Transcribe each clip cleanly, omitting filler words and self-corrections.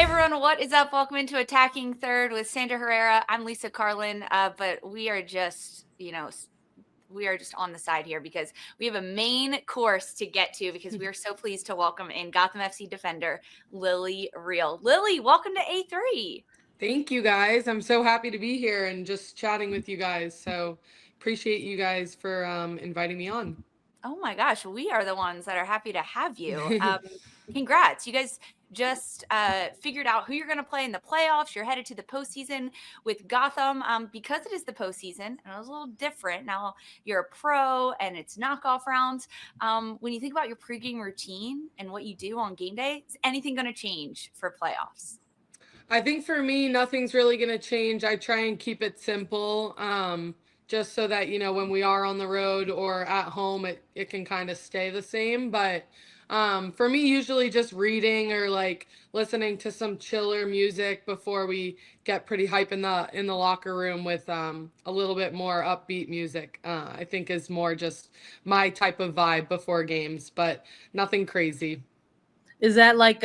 Hey everyone, what is up? Welcome into Attacking Third with Sandra Herrera. I'm Lisa Carlin, but we are just, we are just on the side here because we have a main course to get to because we are so pleased to welcome in Gotham FC defender Lily Reale. Lily, welcome to A3. Thank you guys. I'm so happy to be here and just chatting with you guys. So appreciate you guys for inviting me on. Oh my gosh, we are the ones that are happy to have you. Congrats. You guys just figured out who you're going to play in the playoffs. You're headed to the postseason with Gotham because it is the postseason and it was a little different. Now you're a pro and it's knockoff rounds. When you think about your pregame routine and what you do on game day, is anything going to change for playoffs? I think for me, nothing's really going to change. I try and keep it simple, just so that, when we are on the road or at home, it can kind of stay the same. But for me, usually just reading or like listening to some chiller music before we get pretty hype in the locker room with a little bit more upbeat music. I think is more just my type of vibe before games, but nothing crazy. Is that like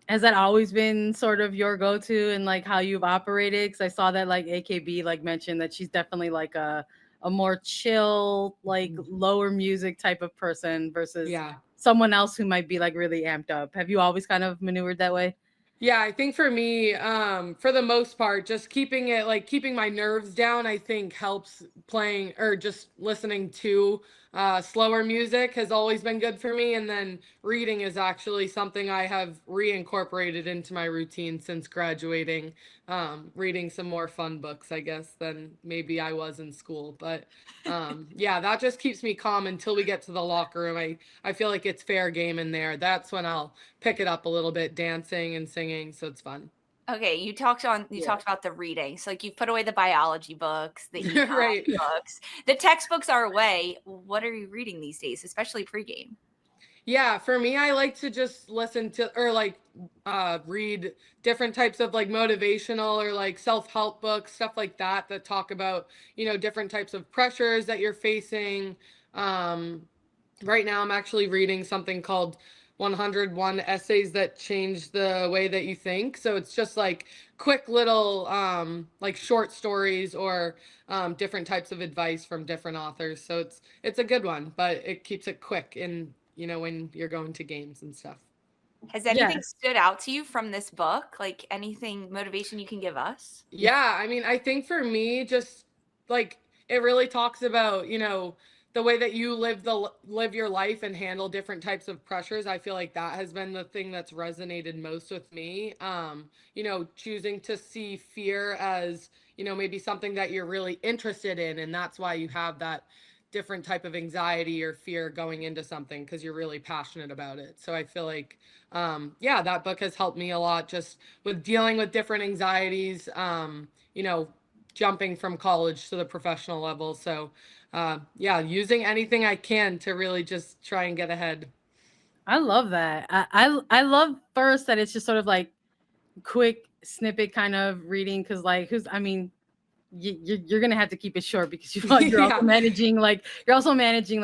has that always been sort of your go-to and like how you've operated? Because I saw that like AKB like mentioned that she's definitely like a more chill, like lower music type of person versus Yeah. someone else who might be like really amped up. Have you always kind of maneuvered that way? Yeah, I think for me, for the most part, just keeping it like keeping my nerves down, I think helps playing or just listening to slower music has always been good for me. And then reading is actually something I have reincorporated into my routine since graduating. Reading some more fun books, I guess, than maybe I was in school. But yeah, that just keeps me calm until we get to the locker room. I feel like it's fair game in there. That's when I'll pick it up a little bit, dancing and singing, so it's fun. Okay, you Yeah. talked about the reading. So like you've put away the biology books, the econ Right. books, the textbooks are away. What are you reading these days, especially pregame? Yeah, for me, I like to just listen to or like read different types of like motivational or like self-help books, stuff like that that talk about, different types of pressures that you're facing. Um right now I'm actually reading something called 101 essays that change the way that you think. So it's just like quick little like short stories or different types of advice from different authors. So it's a good one, but it keeps it quick in, when you're going to games and stuff. Has Yeah. anything stood out to you from this book? Like anything motivation you can give us? Yeah, I mean, I think for me, just like it really talks about, the way that you live your life and handle different types of pressures. I feel like that has been the thing that's resonated most with me. Choosing to see fear as, maybe something that you're really interested in, and that's why you have that different type of anxiety or fear going into something because you're really passionate about it. So I feel like yeah, that book has helped me a lot just with dealing with different anxieties, jumping from college to the professional level. So, yeah, using anything I can to really just try and get ahead. I love that. I love first that it's just sort of like quick snippet kind of reading because like who's I mean you're gonna have to keep it short because you're also Yeah, managing like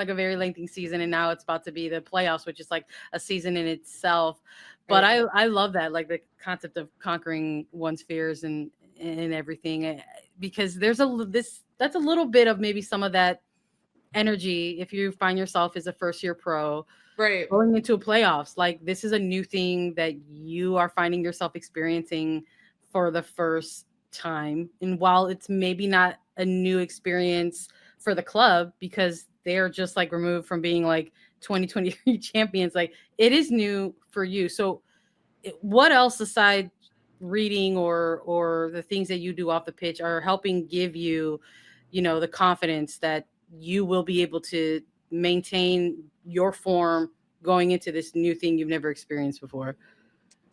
a very lengthy season, and now it's about to be the playoffs, which is like a season in itself. But right. I love that, like the concept of conquering one's fears and everything, because there's this that's a little bit of maybe some of that energy if you find yourself as a first year pro Right. going into playoffs. Like this is a new thing that you are finding yourself experiencing for the first time. And while it's maybe not a new experience for the club because they're just like removed from being like 2023 champions, like it is new for you. So what else aside reading or the things that you do off the pitch are helping give you, the confidence that you will be able to maintain your form going into this new thing you've never experienced before?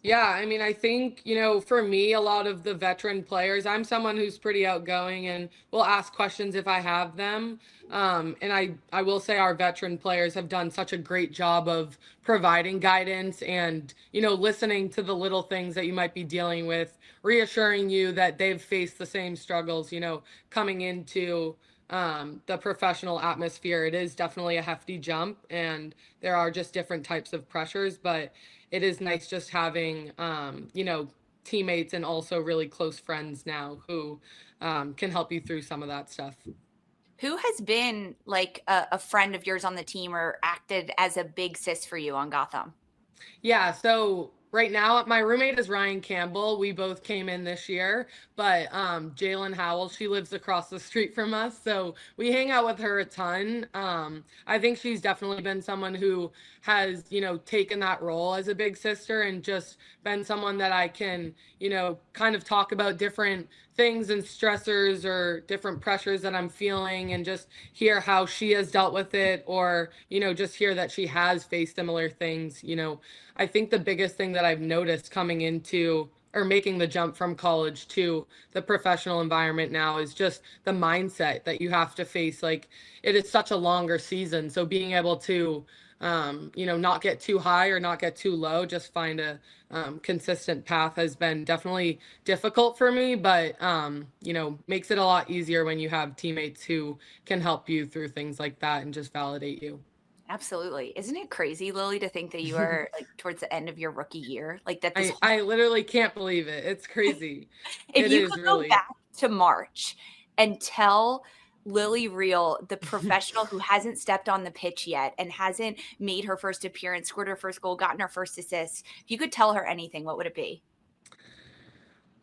Yeah, I mean, I think, for me, a lot of the veteran players, I'm someone who's pretty outgoing and will ask questions if I have them. And I will say our veteran players have done such a great job of providing guidance and, listening to the little things that you might be dealing with, reassuring you that they've faced the same struggles, coming into the professional atmosphere. It is definitely a hefty jump and there are just different types of pressures, but it is nice just having, teammates and also really close friends now who can help you through some of that stuff. Who has been like a friend of yours on the team or acted as a big sis for you on Gotham? Yeah, so right now my roommate is Ryan Campbell. We both came in this year, but Jalen Howell, she lives across the street from us, so we hang out with her a ton. I think she's definitely been someone who has, taken that role as a big sister and just been someone that I can, kind of talk about different things and stressors or different pressures that I'm feeling and just hear how she has dealt with it or, just hear that she has faced similar things. I think the biggest thing that I've noticed coming into or making the jump from college to the professional environment now is just the mindset that you have to face. Like it is such a longer season. So being able to, not get too high or not get too low, just find a consistent path has been definitely difficult for me, but, makes it a lot easier when you have teammates who can help you through things like that and just validate you. Absolutely. Isn't it crazy, Lily, to think that you are like towards the end of your rookie year? Like that this I literally can't believe it. It's crazy. if It you is could go really. back to March and tell Lily Reale, the professional who hasn't stepped on the pitch yet and hasn't made her first appearance, scored her first goal, gotten her first assist, if you could tell her anything, what would it be?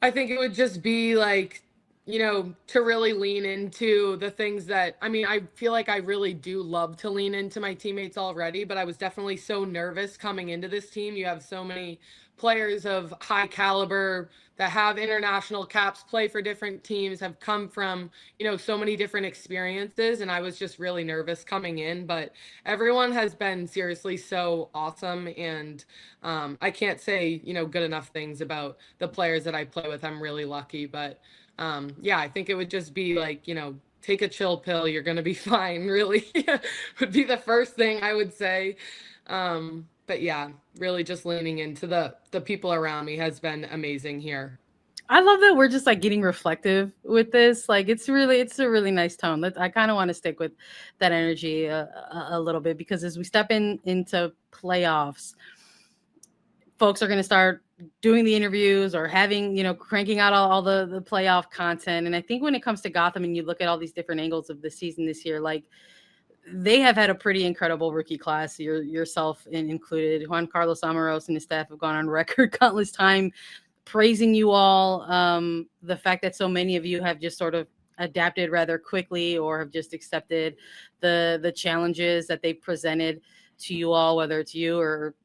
I think it would just be like, to really lean into the things that, I mean, I feel like I really do love to lean into my teammates already, but I was definitely so nervous coming into this team. You have so many players of high caliber that have international caps, play for different teams, have come from, so many different experiences. And I was just really nervous coming in, but everyone has been seriously so awesome. And I can't say, good enough things about the players that I play with. I'm really lucky, but yeah, I think it would just be like, take a chill pill. You're going to be fine, really would be the first thing I would say. But yeah, really just leaning into the people around me has been amazing here. I love that we're just like getting reflective with this. Like it's a really nice tone. I kind of want to stick with that energy a little bit because as we step into playoffs, folks are going to start doing the interviews or having, cranking out all the playoff content. And I think when it comes to Gotham and you look at all these different angles of the season this year, like they have had a pretty incredible rookie class, yourself included. Juan Carlos Amaros and his staff have gone on record countless time praising you all. The fact that so many of you have just sort of adapted rather quickly or have just accepted the challenges that they presented to you all, whether it's you or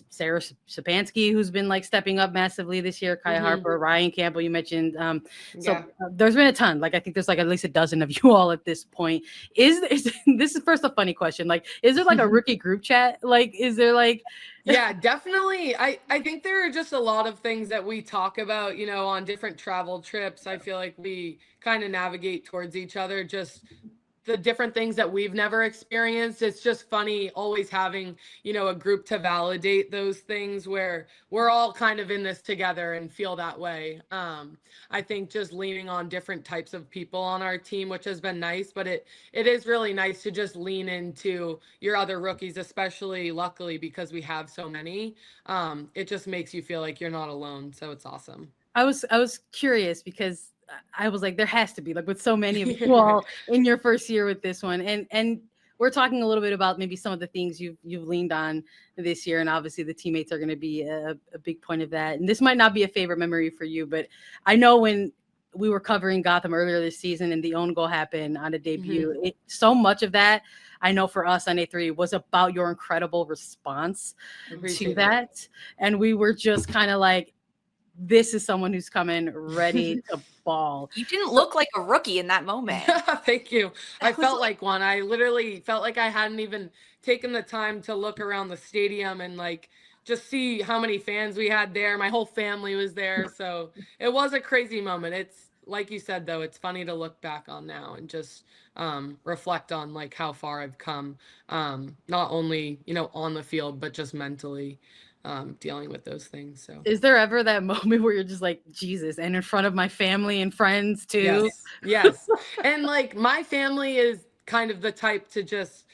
Sarah Sapansky, who's been like stepping up massively this year, Kaya Harper, Ryan Campbell, you mentioned. Yeah. There's been a ton. Like I think there's like at least a dozen of you all at this point. Is this is first a funny question? Like, is there like a rookie group chat? Like, is there like? Yeah, definitely. I think there are just a lot of things that we talk about, on different travel trips. I feel like we kind of navigate towards each other, just the different things that we've never experienced. It's just funny always having, a group to validate those things where we're all kind of in this together and feel that way. I think just leaning on different types of people on our team, which has been nice, but it is really nice to just lean into your other rookies, especially luckily because we have so many. It just makes you feel like you're not alone. So it's awesome. I was curious because I was like, there has to be like with so many of you all in your first year with this one, and we're talking a little bit about maybe some of the things you've leaned on this year, and obviously the teammates are going to be a big point of that. And this might not be a favorite memory for you, but I know when we were covering Gotham earlier this season and the own goal happened on a debut, so much of that I know for us on A3 was about your incredible response to that, and we were just kind of like, this is someone who's coming ready to ball. You didn't look like a rookie in that moment. Thank you. I felt like one. I literally felt like I hadn't even taken the time to look around the stadium and like just see how many fans we had there. My whole family was there. So it was a crazy moment. It's like you said, though, it's funny to look back on now and just reflect on like how far I've come, not only, on the field, but just mentally dealing with those things. So is there ever that moment where you're just like, Jesus, and in front of my family and friends too? Yes. And like my family is kind of the type to just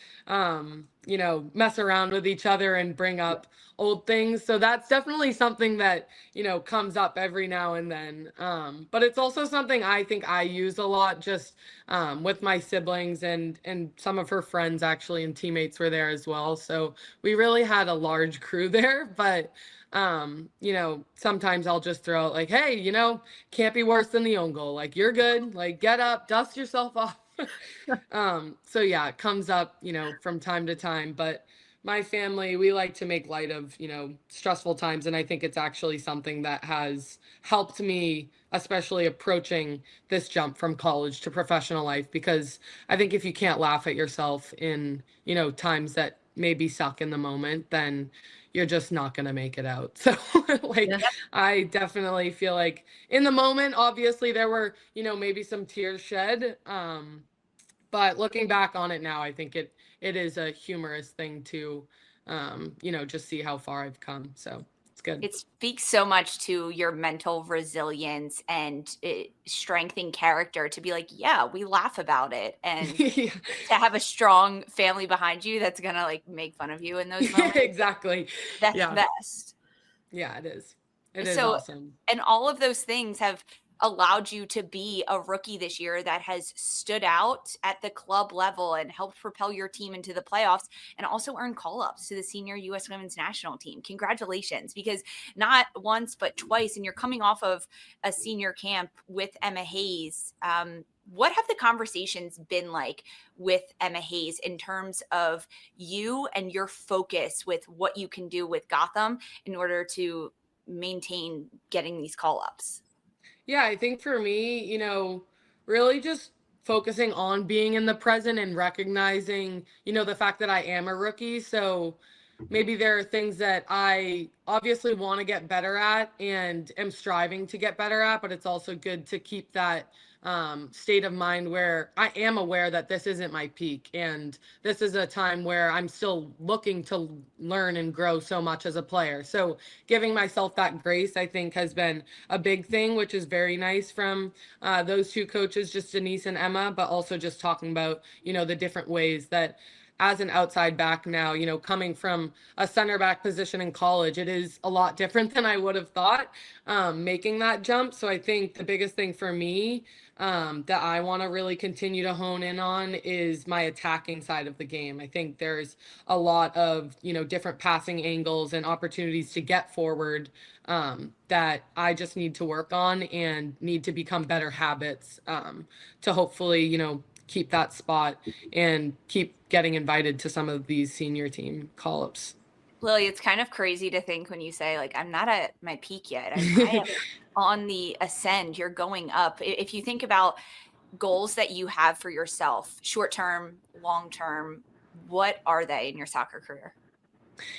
mess around with each other and bring up old things. So that's definitely something that, comes up every now and then. But it's also something I think I use a lot just with my siblings, and some of her friends actually and teammates were there as well. So we really had a large crew there. But sometimes I'll just throw out like, hey, can't be worse than the own goal. Like, you're good. Like, get up, dust yourself off. So yeah, it comes up, from time to time, but my family, we like to make light of, stressful times. And I think it's actually something that has helped me, especially approaching this jump from college to professional life, because I think if you can't laugh at yourself in, times that maybe suck in the moment, then you're just not going to make it out. So like, Yeah. I definitely feel like in the moment, obviously there were, maybe some tears shed. But looking back on it now, I think it is a humorous thing to, just see how far I've come. So it's good. It speaks so much to your mental resilience and strength in character to be like, yeah, we laugh about it. And Yeah. to have a strong family behind you that's going to like make fun of you in those moments. Exactly. That's Yeah. the best. Yeah, it is. It is So, awesome. and all of those things have allowed you to be a rookie this year that has stood out at the club level and helped propel your team into the playoffs and also earn call-ups to the senior U.S. women's national team. Congratulations, because not once but twice, and you're coming off of a senior camp with Emma Hayes. What have the conversations been like with Emma Hayes in terms of you and your focus with what you can do with Gotham in order to maintain getting these call-ups? Yeah, I think for me, really just focusing on being in the present and recognizing, the fact that I am a rookie. So maybe there are things that I obviously want to get better at and am striving to get better at, but it's also good to keep that state of mind where I am aware that this isn't my peak, and this is a time where I'm still looking to learn and grow so much as a player. So giving myself that grace, I think, has been a big thing, which is very nice from those two coaches, just Denise and Emma, but also just talking about, the different ways that as an outside back now, coming from a center back position in college, it is a lot different than I would have thought, making that jump. So I think the biggest thing for me that I want to really continue to hone in on is my attacking side of the game. I think there's a lot of, different passing angles and opportunities to get forward that I just need to work on and need to become better habits to hopefully, keep that spot and keep getting invited to some of these senior team call-ups. Lily, it's kind of crazy to think when you say, like, I'm not at my peak yet. I am on the ascend. You're going up. If you think about goals that you have for yourself, short term, long term, what are they in your soccer career?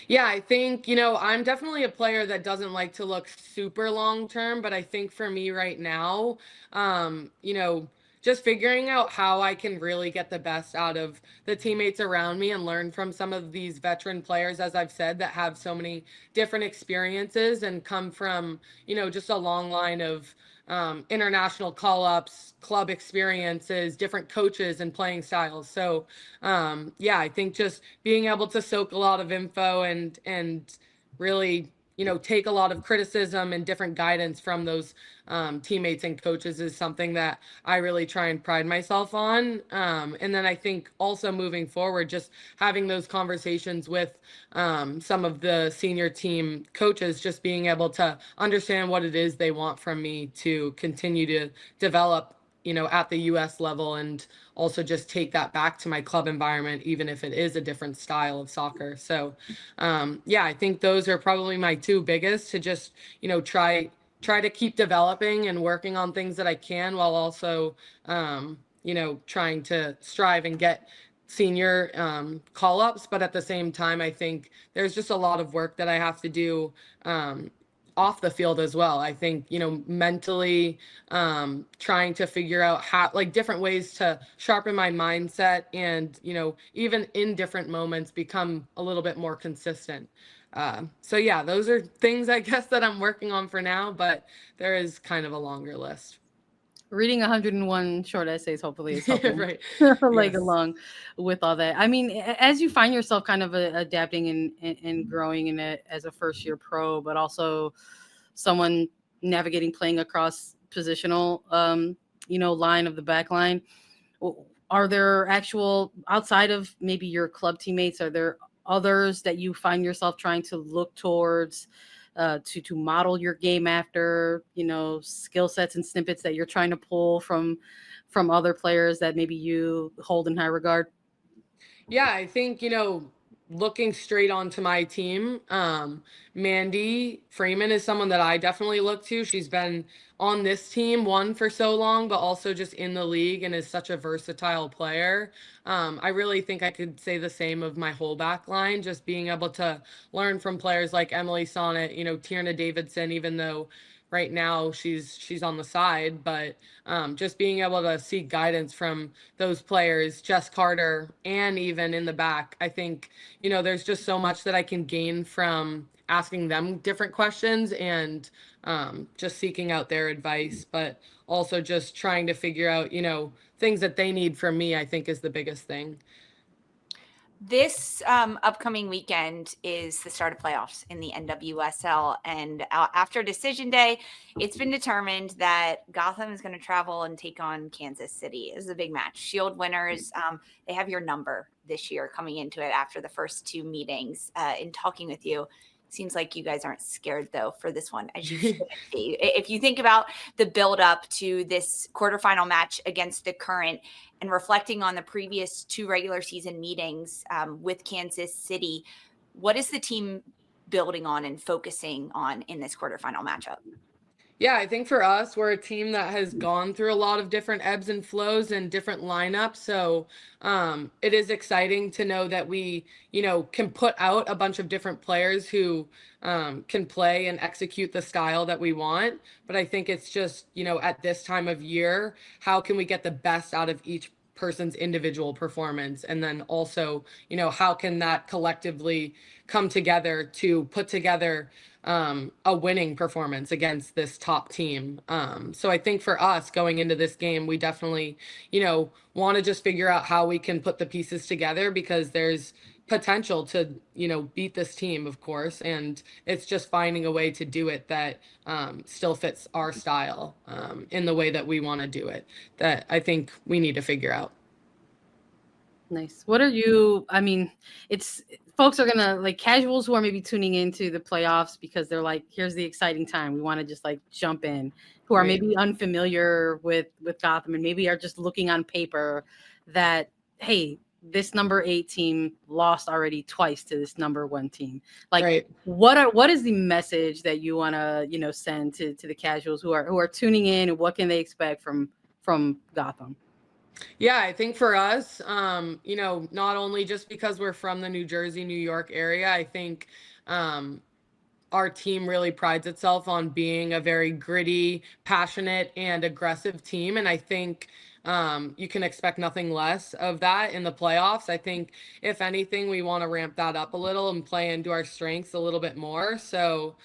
Yeah, I think, I'm definitely a player that doesn't like to look super long term, but I think for me right now, just figuring out how I can really get the best out of the teammates around me and learn from some of these veteran players, as I've said, that have so many different experiences and come from, just a long line of international call-ups, club experiences, different coaches and playing styles. So yeah, I think just being able to soak a lot of info and really, take a lot of criticism and different guidance from those teammates and coaches is something that I really try and pride myself on. And then I think also moving forward, just having those conversations with some of the senior team coaches, just being able to understand what it is they want from me to continue to develop, at the US level, and also just take that back to my club environment, even if it is a different style of soccer. So, yeah, I think those are probably my two biggest, to just, try to keep developing and working on things that I can, while also, trying to strive and get senior call-ups. But at the same time, I think there's just a lot of work that I have to do off the field as well. I think, mentally, trying to figure out how, like, different ways to sharpen my mindset and, even in different moments, become a little bit more consistent. So yeah, those are things I guess that I'm working on for now, but there is kind of a longer list. Reading 101 short essays hopefully is helping Right. like Yes. along with all that. I mean, as you find yourself kind of adapting and growing in it as a first year pro, but also someone navigating playing across positional line of the back line, are there actual, outside of maybe your club teammates, are there others that you find yourself trying to look towards, to model your game after, skill sets and snippets that you're trying to pull from other players that maybe you hold in high regard? Yeah, I think, looking straight onto my team, Mandy Freeman is someone that I definitely look to. She's been on this team, one for so long, but also just in the league and is such a versatile player. I really think I could say the same of my whole back line, just being able to learn from players like Emily Sonnet, Tierna Davidson, even though right now she's on the side, but just being able to seek guidance from those players, Jess Carter, and even in the back. I think, there's just so much that I can gain from asking them different questions and just seeking out their advice, but also just trying to figure out, things that they need from me, I think is the biggest thing. This upcoming weekend is the start of playoffs in the NWSL. And after decision day, it's been determined that Gotham is going to travel and take on Kansas City. This is a big match. Shield winners, they have your number this year coming into it after the first two meetings. In talking with you, seems like you guys aren't scared, though, for this one, as you shouldn't be. If you think about the build-up to this quarterfinal match against the current, and reflecting on the previous two regular season meetings with Kansas City, what is the team building on and focusing on in this quarterfinal matchup? Yeah, I think for us, we're a team that has gone through a lot of different ebbs and flows and different lineups. So it is exciting to know that we, can put out a bunch of different players who can play and execute the style that we want. But I think it's just, at this time of year, how can we get the best out of each person's individual performance? And then also, how can that collectively come together to put together a winning performance against this top team. So I think for us going into this game, we definitely, want to just figure out how we can put the pieces together, because there's potential to, beat this team, of course. And it's just finding a way to do it that still fits our style in the way that we want to do it, that I think we need to figure out. Nice. What are you, I mean, it's folks are gonna, like, casuals who are maybe tuning into the playoffs because they're like, here's the exciting time. We want to just like jump in, who are Right. maybe unfamiliar with Gotham and maybe are just looking on paper that, hey, this number 8 team lost already twice to this number 1 team. Like, Right. what is the message that you want to, send to the casuals who are tuning in, and what can they expect from Gotham? Yeah, I think for us, not only just because we're from the New Jersey, New York area, I think our team really prides itself on being a very gritty, passionate, and aggressive team. And I think you can expect nothing less of that in the playoffs. I think, if anything, we want to ramp that up a little and play into our strengths a little bit more. So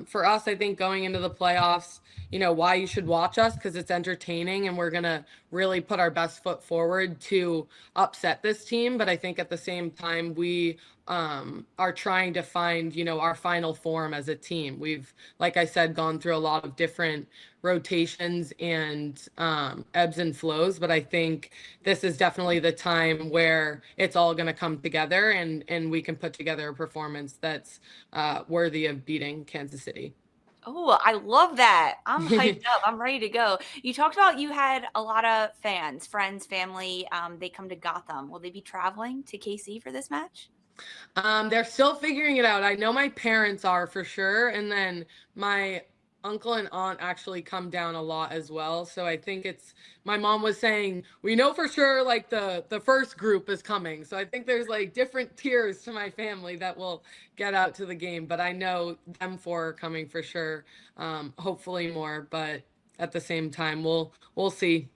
for us, I think going into the playoffs, why you should watch us, because it's entertaining and we're going to really put our best foot forward to upset this team. But I think at the same time, we are trying to find, our final form as a team. We've, like I said, gone through a lot of different rotations and ebbs and flows, but I think this is definitely the time where it's all going to come together, and we can put together a performance that's worthy of beating Kansas City. Oh, I love that. I'm hyped up. I'm ready to go. You talked about you had a lot of fans, friends, family. They come to Gotham. Will they be traveling to KC for this match? They're still figuring it out. I know my parents are for sure, and then my uncle and aunt actually come down a lot as well. So I think it's, my mom was saying, we know for sure like the first group is coming. So I think there's like different tiers to my family that will get out to the game, but I know them four are coming for sure. Hopefully more, but at the same time, we'll see.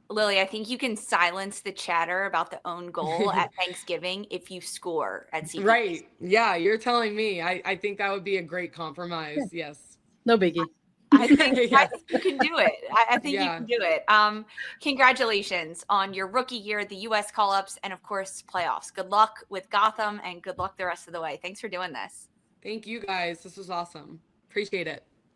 Lily, I think you can silence the chatter about the own goal at Thanksgiving if you score at CP. Right. Yeah, you're telling me. I think that would be a great compromise. Yes. No biggie. I think Yes. you can do it. I think you Yeah. can do it. Congratulations on your rookie year, the US call-ups, and of course playoffs. Good luck with Gotham and good luck the rest of the way. Thanks for doing this. Thank you guys. This was awesome. Appreciate it.